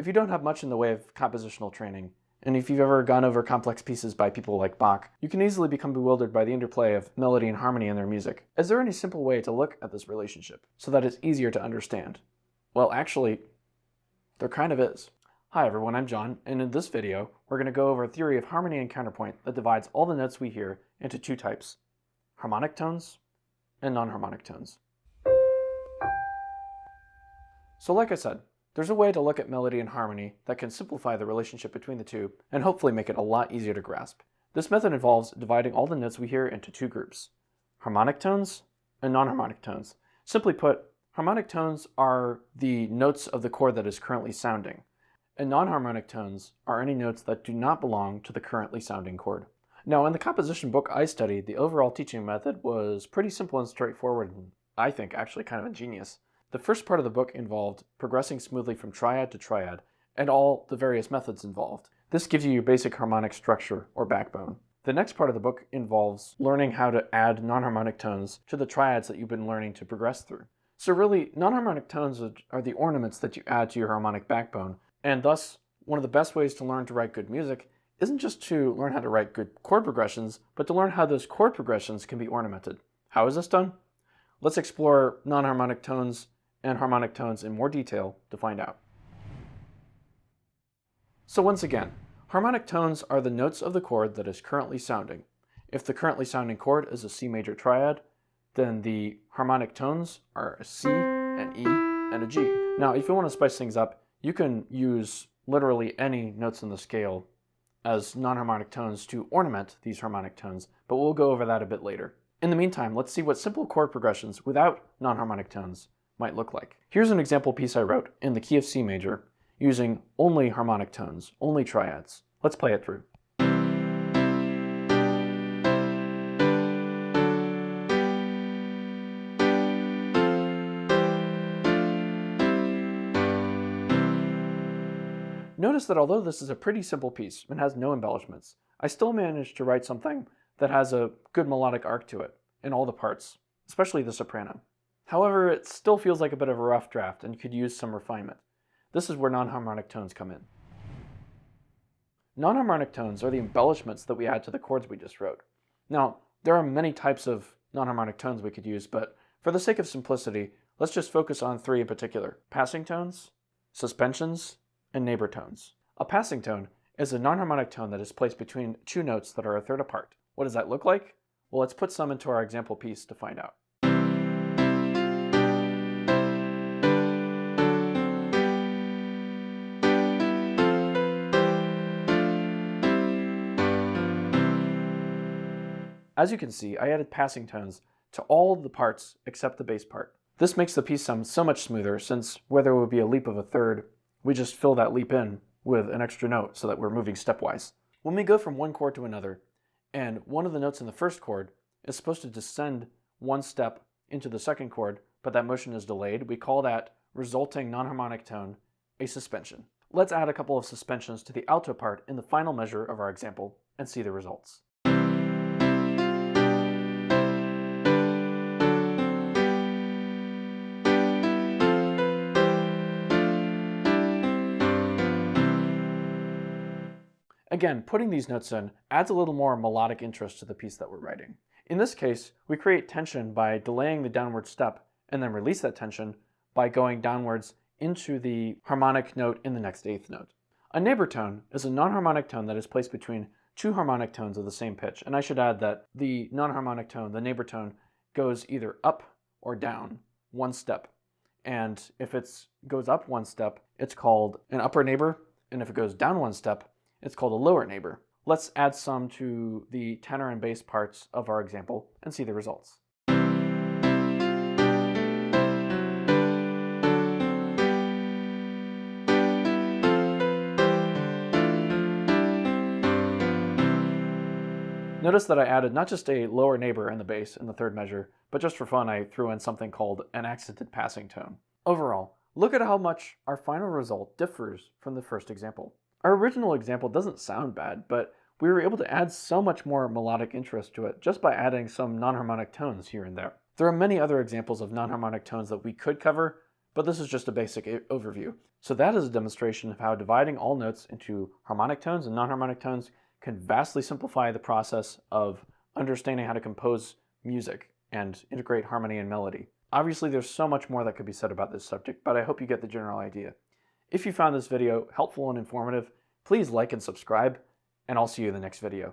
If you don't have much in the way of compositional training, and if you've ever gone over complex pieces by people like Bach, you can easily become bewildered by the interplay of melody and harmony in their music. Is there any simple way to look at this relationship so that it's easier to understand? Well, actually, there kind of is. Hi everyone, I'm John, and in this video, we're going to go over a theory of harmony and counterpoint that divides all the notes we hear into two types: harmonic tones and non-harmonic tones. So like I said, there's a way to look at melody and harmony that can simplify the relationship between the two and hopefully make it a lot easier to grasp. This method involves dividing all the notes we hear into two groups: harmonic tones and non-harmonic tones. Simply put, harmonic tones are the notes of the chord that is currently sounding, and non-harmonic tones are any notes that do not belong to the currently sounding chord. Now, in the composition book I studied, the overall teaching method was pretty simple and straightforward, and I think actually kind of ingenious. The first part of the book involved progressing smoothly from triad to triad, and all the various methods involved. This gives you your basic harmonic structure, or backbone. The next part of the book involves learning how to add non-harmonic tones to the triads that you've been learning to progress through. So really, non-harmonic tones are the ornaments that you add to your harmonic backbone, and thus, one of the best ways to learn to write good music isn't just to learn how to write good chord progressions, but to learn how those chord progressions can be ornamented. How is this done? Let's explore non-harmonic tones and harmonic tones in more detail to find out. So once again, harmonic tones are the notes of the chord that is currently sounding. If the currently sounding chord is a C major triad, then the harmonic tones are a C, an E, and a G. Now, if you want to spice things up, you can use literally any notes in the scale as non-harmonic tones to ornament these harmonic tones, but we'll go over that a bit later. In the meantime, let's see what simple chord progressions without non-harmonic tones might look like. Here's an example piece I wrote in the key of C major using only harmonic tones, only triads. Let's play it through. Notice that although this is a pretty simple piece and has no embellishments, I still managed to write something that has a good melodic arc to it in all the parts, especially the soprano. However, it still feels like a bit of a rough draft and could use some refinement. This is where non-harmonic tones come in. Non-harmonic tones are the embellishments that we add to the chords we just wrote. Now, there are many types of non-harmonic tones we could use, but for the sake of simplicity, let's just focus on three in particular: passing tones, suspensions, and neighbor tones. A passing tone is a non-harmonic tone that is placed between two notes that are a third apart. What does that look like? Well, let's put some into our example piece to find out. As you can see, I added passing tones to all the parts except the bass part. This makes the piece sound so much smoother, since where there would be a leap of a third, we just fill that leap in with an extra note so that we're moving stepwise. When we go from one chord to another, and one of the notes in the first chord is supposed to descend one step into the second chord, but that motion is delayed, we call that resulting non-harmonic tone a suspension. Let's add a couple of suspensions to the alto part in the final measure of our example and see the results. Again, putting these notes in adds a little more melodic interest to the piece that we're writing. In this case, we create tension by delaying the downward step and then release that tension by going downwards into the harmonic note in the next eighth note. A neighbor tone is a non-harmonic tone that is placed between two harmonic tones of the same pitch. And I should add that the non-harmonic tone, the neighbor tone, goes either up or down one step. And if it goes up one step, it's called an upper neighbor. And if it goes down one step, it's called a lower neighbor. Let's add some to the tenor and bass parts of our example and see the results. Notice that I added not just a lower neighbor in the bass in the third measure, but just for fun I threw in something called an accented passing tone. Overall, look at how much our final result differs from the first example. Our original example doesn't sound bad, but we were able to add so much more melodic interest to it just by adding some non-harmonic tones here and there. There are many other examples of non-harmonic tones that we could cover, but this is just a basic overview. So that is a demonstration of how dividing all notes into harmonic tones and non-harmonic tones can vastly simplify the process of understanding how to compose music and integrate harmony and melody. Obviously, there's so much more that could be said about this subject, but I hope you get the general idea. If you found this video helpful and informative, please like and subscribe, and I'll see you in the next video.